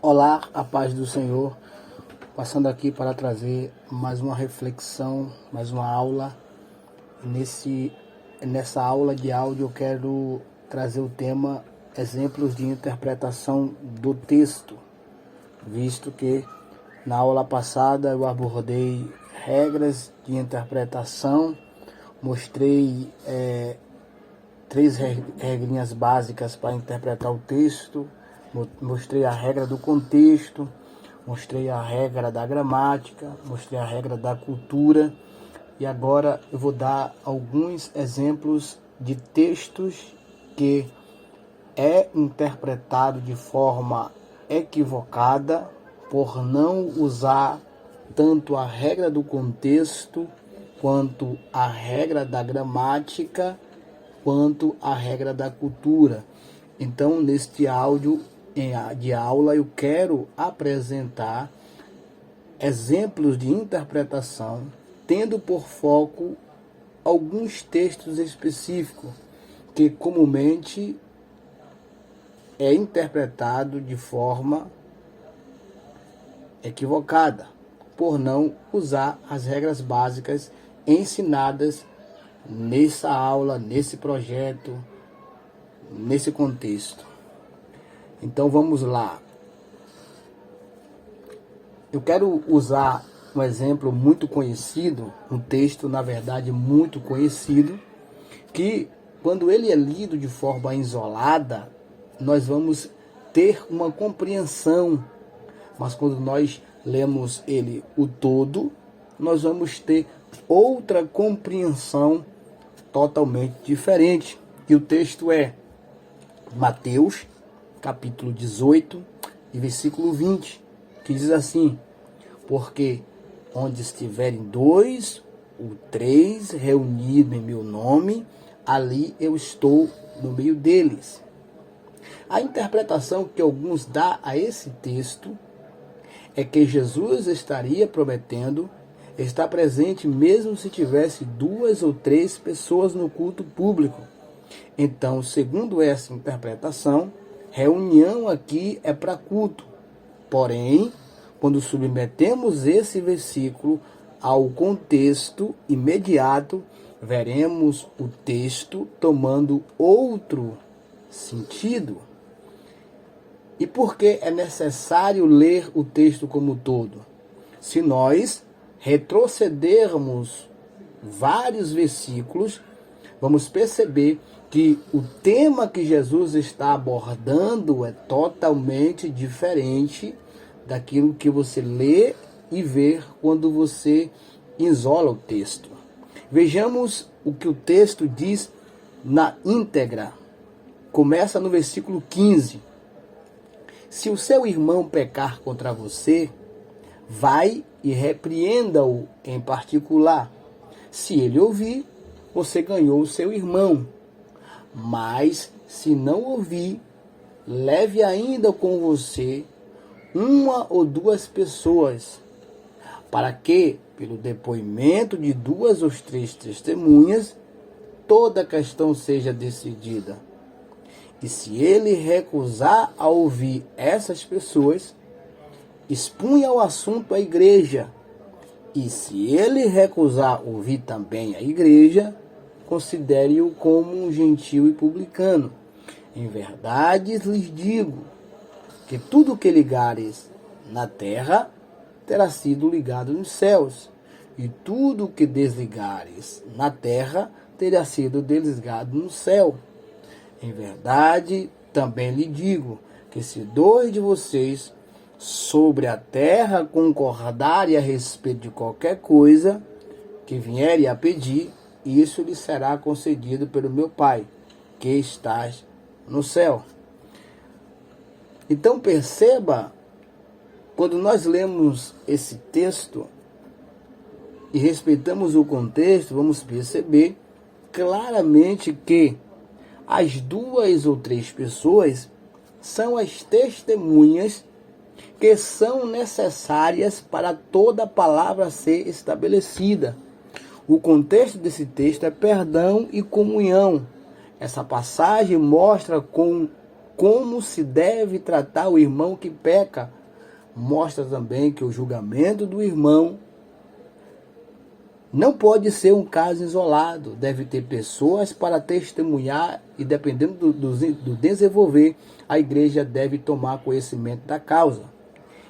Olá, a paz do Senhor, passando aqui para trazer mais uma reflexão, mais uma aula. Nessa aula de áudio eu quero trazer o tema exemplos de interpretação do texto, visto que na aula passada eu abordei regras de interpretação, mostrei três regrinhas básicas para interpretar o texto, mostrei a regra do contexto, mostrei a regra da gramática, mostrei a regra da cultura e agora eu vou dar alguns exemplos de textos que é interpretado de forma equivocada por não usar tanto a regra do contexto quanto a regra da gramática quanto a regra da cultura. Então, neste áudio de aula, eu quero apresentar exemplos de interpretação, tendo por foco alguns textos específicos que comumente é interpretado de forma equivocada, por não usar as regras básicas ensinadas nessa aula, nesse projeto, nesse contexto. Então vamos lá. Eu quero usar um exemplo muito conhecido, um texto na verdade muito conhecido, que quando ele é lido de forma isolada, nós vamos ter uma compreensão, mas quando nós lemos ele o todo, nós vamos ter outra compreensão totalmente diferente. E o texto é Mateus, capítulo 18, e versículo 20, que diz assim: porque onde estiverem 2 ou 3 reunidos em meu nome, ali eu estou no meio deles. A interpretação que alguns dão a esse texto é que Jesus estaria prometendo estar presente mesmo se tivesse 2 ou 3 pessoas no culto público. Então, segundo essa interpretação, reunião aqui é para culto. Porém, quando submetemos esse versículo ao contexto imediato, veremos o texto tomando outro sentido. E por que é necessário ler o texto como todo? Se nós retrocedermos vários versículos, vamos perceber que o tema que Jesus está abordando é totalmente diferente daquilo que você lê e vê quando você isola o texto. Vejamos o que o texto diz na íntegra. Começa no versículo 15. Se o seu irmão pecar contra você, vai e repreenda-o em particular. Se ele ouvir, você ganhou o seu irmão. Mas, se não ouvir, leve ainda com você 1 ou 2 pessoas, para que, pelo depoimento de 2 ou 3 testemunhas, toda a questão seja decidida. E se ele recusar a ouvir essas pessoas, expunha o assunto à igreja. E se ele recusar ouvir também a igreja, considere-o como um gentio e publicano. Em verdade lhes digo que tudo que ligares na terra terá sido ligado nos céus, e tudo que desligares na terra terá sido desligado no céu. Em verdade, também lhe digo que se 2 de vocês sobre a terra concordarem a respeito de qualquer coisa que vierem a pedir, isso lhe será concedido pelo meu Pai, que estás no céu. Então perceba, quando nós lemos esse texto e respeitamos o contexto, vamos perceber claramente que as 2 ou 3 pessoas são as testemunhas que são necessárias para toda a palavra ser estabelecida. O contexto desse texto é perdão e comunhão. Essa passagem mostra com como se deve tratar o irmão que peca, mostra também que o julgamento do irmão não pode ser um caso isolado, deve ter pessoas para testemunhar e, dependendo do desenvolver, a igreja deve tomar conhecimento da causa.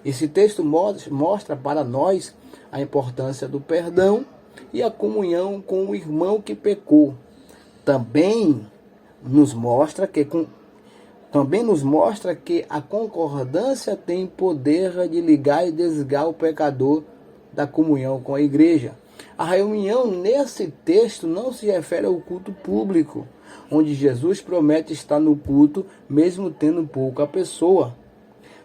Esse texto mostra para nós a importância do perdão e a comunhão com o irmão que pecou. Também nos mostra que a concordância tem poder de ligar e desligar o pecador da comunhão com a igreja. A reunião nesse texto não se refere ao culto público, onde Jesus promete estar no culto, mesmo tendo pouca pessoa.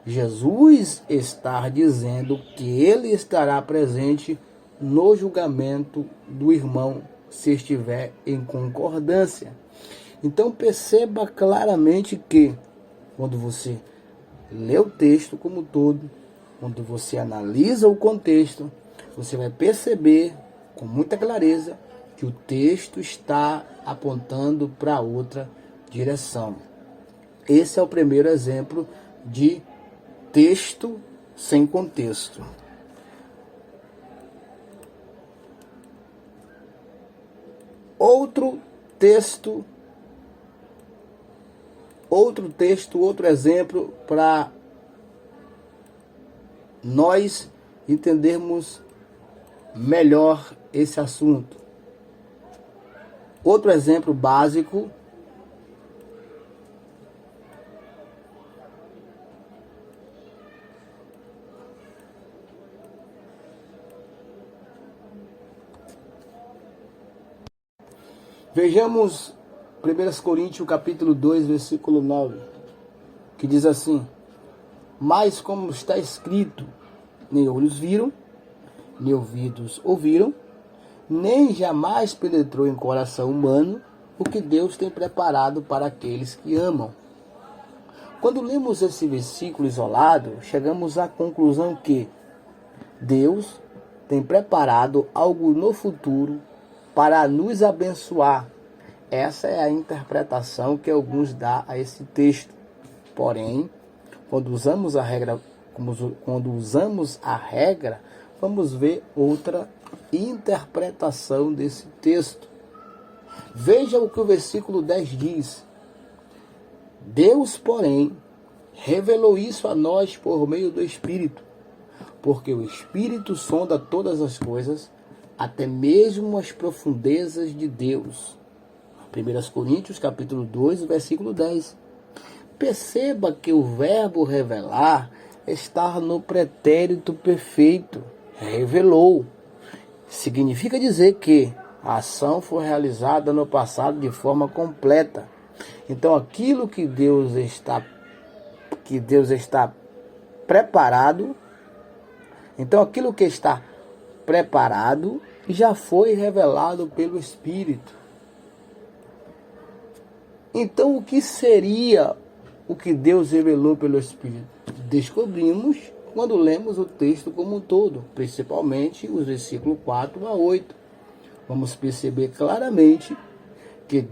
Jesus está dizendo que ele estará presente no julgamento do irmão, se estiver em concordância. Então perceba claramente que, quando você lê o texto como um todo, quando você analisa o contexto, você vai perceber com muita clareza que o texto está apontando para outra direção. Esse é o primeiro exemplo de texto sem contexto. Outro exemplo para nós entendermos melhor esse assunto. Outro exemplo básico vejamos 1 Coríntios capítulo 2, versículo 9, que diz assim: mas como está escrito, nem olhos viram, nem ouvidos ouviram, nem jamais penetrou em coração humano o que Deus tem preparado para aqueles que amam. Quando lemos esse versículo isolado, chegamos à conclusão que Deus tem preparado algo no futuro para nos abençoar. Essa é a interpretação que alguns dão a esse texto. Porém, quando usamos a regra, vamos ver outra interpretação desse texto. Veja o que o versículo 10 diz. Deus, porém, revelou isso a nós por meio do Espírito, porque o Espírito sonda todas as coisas, até mesmo as profundezas de Deus. 1 Coríntios capítulo 2, versículo 10. Perceba que o verbo revelar está no pretérito perfeito. Revelou. Significa dizer que a ação foi realizada no passado de forma completa. Então aquilo que Deus está preparado, já foi revelado pelo Espírito. Então, o que seria o que Deus revelou pelo Espírito? Descobrimos quando lemos o texto como um todo, principalmente os versículos 4 a 8. Vamos perceber claramente que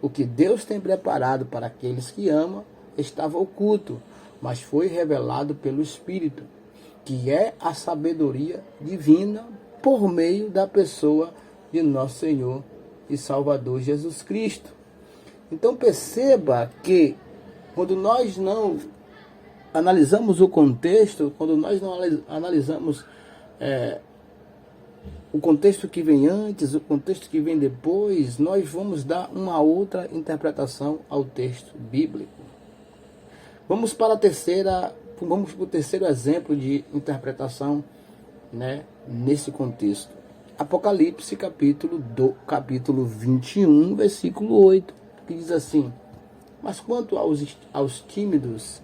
o que Deus tem preparado para aqueles que amam estava oculto, mas foi revelado pelo Espírito, que é a sabedoria divina por meio da pessoa de nosso Senhor e Salvador Jesus Cristo. Então perceba que quando nós não analisamos o contexto, quando nós não analisamos o contexto que vem antes, o contexto que vem depois, nós vamos dar uma outra interpretação ao texto bíblico. Vamos para o terceiro exemplo de interpretação, nesse contexto. Apocalipse capítulo 21, versículo 8. Que diz assim: mas quanto aos tímidos,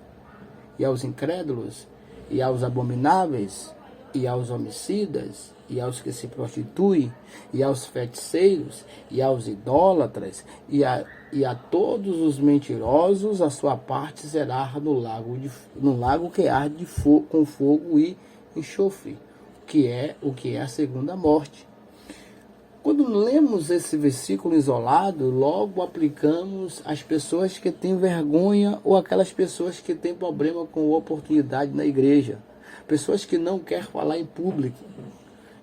e aos incrédulos, e aos abomináveis, e aos homicidas, e aos que se prostituem, e aos feiticeiros, e aos idólatras, e a todos os mentirosos, a sua parte será no lago que arde com fogo e enxofre, o que é a segunda morte. Quando lemos esse versículo isolado, logo aplicamos às pessoas que têm vergonha ou aquelas pessoas que têm problema com oportunidade na igreja. Pessoas que não querem falar em público.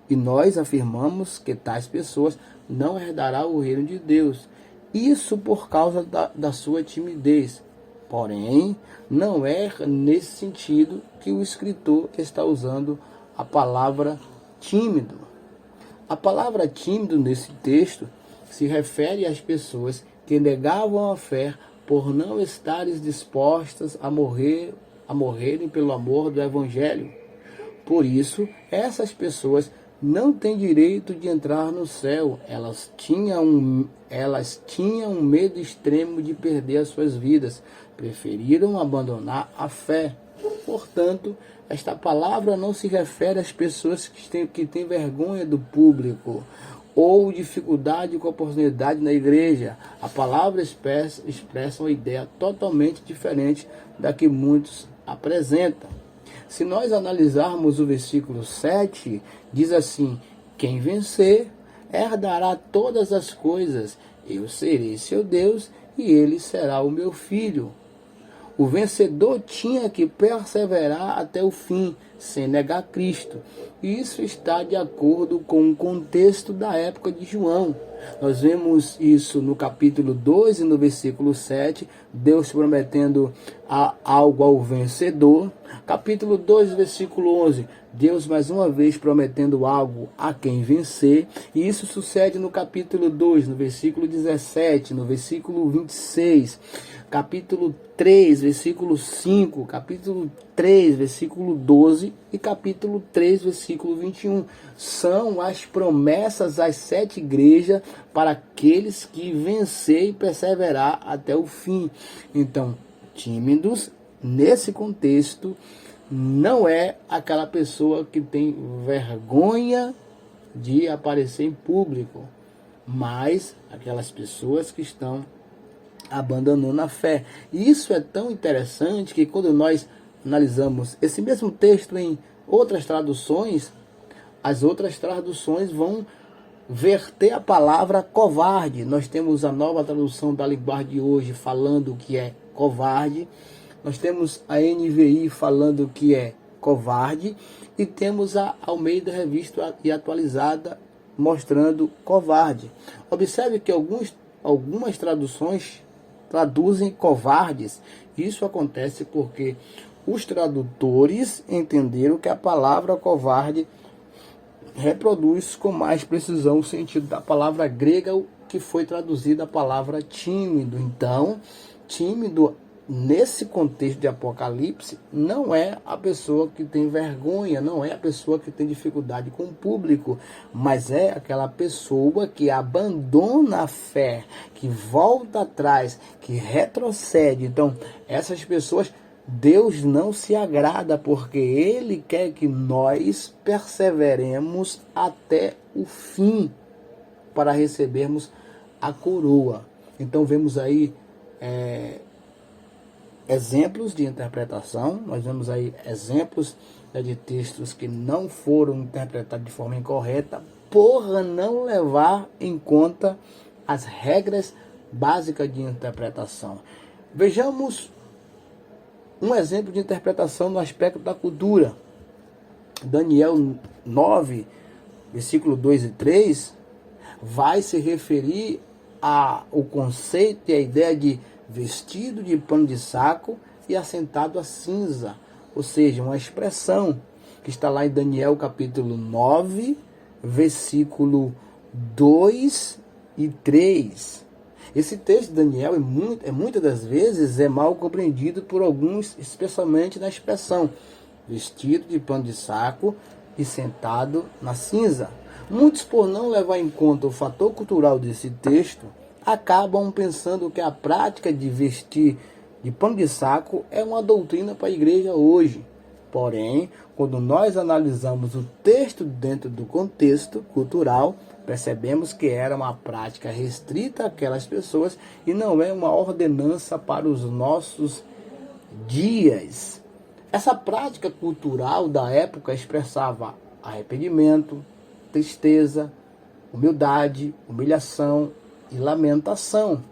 E nós afirmamos que tais pessoas não herdarão o reino de Deus. Isso por causa da sua timidez. Porém, não é nesse sentido que o escritor está usando a palavra tímido. A palavra tímido nesse texto se refere às pessoas que negavam a fé por não estarem dispostas a morrerem pelo amor do Evangelho. Por isso, essas pessoas não têm direito de entrar no céu. Elas tinham um medo extremo de perder as suas vidas. Preferiram abandonar a fé. Portanto, esta palavra não se refere às pessoas que têm vergonha do público ou dificuldade com a oportunidade na igreja. A palavra expressa uma ideia totalmente diferente da que muitos apresentam. Se nós analisarmos o versículo 7, diz assim: quem vencer herdará todas as coisas, eu serei seu Deus e ele será o meu filho. O vencedor tinha que perseverar até o fim, sem negar Cristo. Isso está de acordo com o contexto da época de João. Nós vemos isso no capítulo 2 e no versículo 7, Deus prometendo algo ao vencedor. Capítulo 2, versículo 11, Deus mais uma vez prometendo algo a quem vencer. E isso sucede no capítulo 2, no versículo 17, no versículo 26. Capítulo 3, versículo 5, capítulo 3, versículo 12 e capítulo 3, versículo 21. São as promessas às 7 igrejas para aqueles que vencer e perseverar até o fim. Então, tímidos, nesse contexto, não é aquela pessoa que tem vergonha de aparecer em público, mas aquelas pessoas que estão abandonando a fé. E isso é tão interessante que quando nós analisamos esse mesmo texto em outras traduções, as outras traduções vão verter a palavra covarde. Nós temos a nova tradução da linguagem de hoje falando que é covarde. Nós temos a NVI falando que é covarde. E temos a Almeida Revista e Atualizada mostrando covarde. Observe que algumas traduções traduzem covardes. Isso acontece porque os tradutores entenderam que a palavra covarde reproduz com mais precisão o sentido da palavra grega que foi traduzida a palavra tímido. Então, tímido nesse contexto de Apocalipse não é a pessoa que tem vergonha, não é a pessoa que tem dificuldade com o público, mas é aquela pessoa que abandona a fé, que volta atrás, que retrocede. Então, essas pessoas, Deus não se agrada, porque Ele quer que nós perseveremos até o fim para recebermos a coroa. Então, vemos aí exemplos de interpretação, nós vemos aí exemplos de textos que não foram interpretados de forma incorreta, por não levar em conta as regras básicas de interpretação. Vejamos um exemplo de interpretação no aspecto da cultura. Daniel 9, versículo 2 e 3, vai se referir ao conceito e a ideia de vestido de pano de saco e assentado a cinza, ou seja, uma expressão que está lá em Daniel capítulo 9, versículo 2 e 3. Esse texto de Daniel muitas das vezes é mal compreendido por alguns, especialmente na expressão vestido de pano de saco e sentado na cinza. Muitos, por não levar em conta o fator cultural desse texto, acabam pensando que a prática de vestir de pano de saco é uma doutrina para a igreja hoje. Porém, quando nós analisamos o texto dentro do contexto cultural, percebemos que era uma prática restrita àquelas pessoas e não é uma ordenança para os nossos dias. Essa prática cultural da época expressava arrependimento, tristeza, humildade, humilhação e lamentação.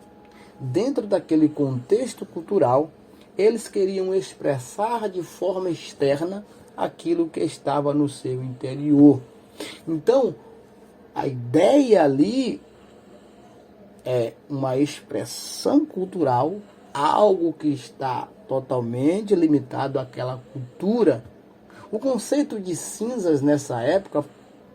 Dentro daquele contexto cultural, eles queriam expressar de forma externa aquilo que estava no seu interior. Então, a ideia ali é uma expressão cultural, algo que está totalmente limitado àquela cultura. O conceito de cinzas nessa época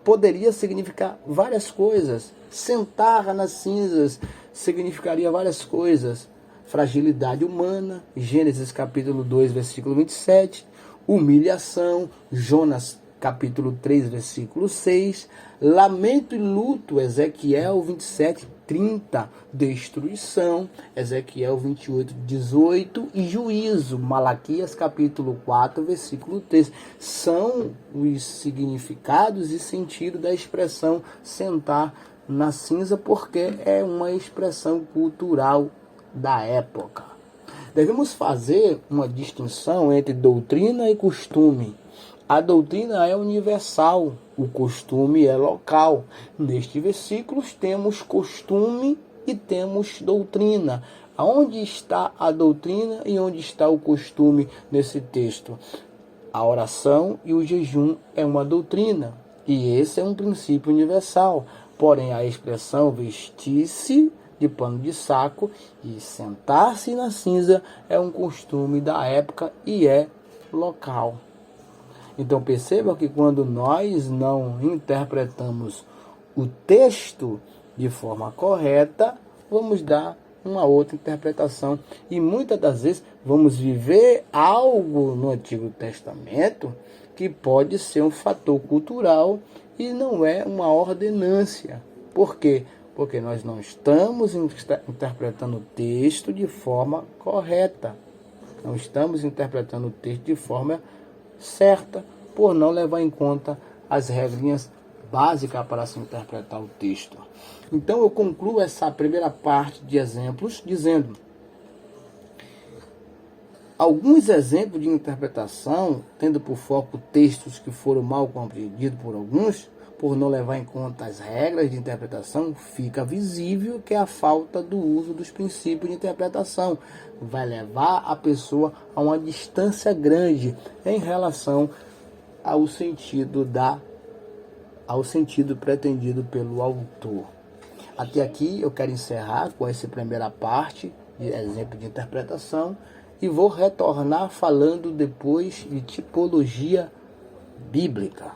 poderia significar várias coisas. Sentar nas cinzas significaria várias coisas. Fragilidade humana, Gênesis capítulo 2, versículo 27. Humilhação, Jonas capítulo 3, versículo 6. Lamento e luto, Ezequiel 27, 30. Destruição, Ezequiel 28, 18. E juízo, Malaquias capítulo 4, versículo 3. São os significados e sentido da expressão sentar na cinza, porque é uma expressão cultural da época. Devemos fazer uma distinção entre doutrina e costume. A doutrina é universal, o costume é local. Nestes versículos temos costume e temos doutrina. Aonde está a doutrina e onde está o costume nesse texto? A oração e o jejum é uma doutrina, e esse é um princípio universal. Porém, a expressão vestir-se de pano de saco e sentar-se na cinza é um costume da época e é local. Então perceba que quando nós não interpretamos o texto de forma correta, vamos dar uma outra interpretação. E muitas das vezes vamos viver algo no Antigo Testamento que pode ser um fator cultural e não é uma ordenância. Por quê? Porque nós não estamos interpretando o texto de forma correta. Não estamos interpretando o texto de forma certa, por não levar em conta as regrinhas básicas para se interpretar o texto. Então eu concluo essa primeira parte de exemplos dizendo: alguns exemplos de interpretação, tendo por foco textos que foram mal compreendidos por alguns, por não levar em conta as regras de interpretação, fica visível que a falta do uso dos princípios de interpretação vai levar a pessoa a uma distância grande em relação ao sentido pretendido pelo autor. Até aqui eu quero encerrar com essa primeira parte de exemplo de interpretação e vou retornar falando depois de tipologia bíblica.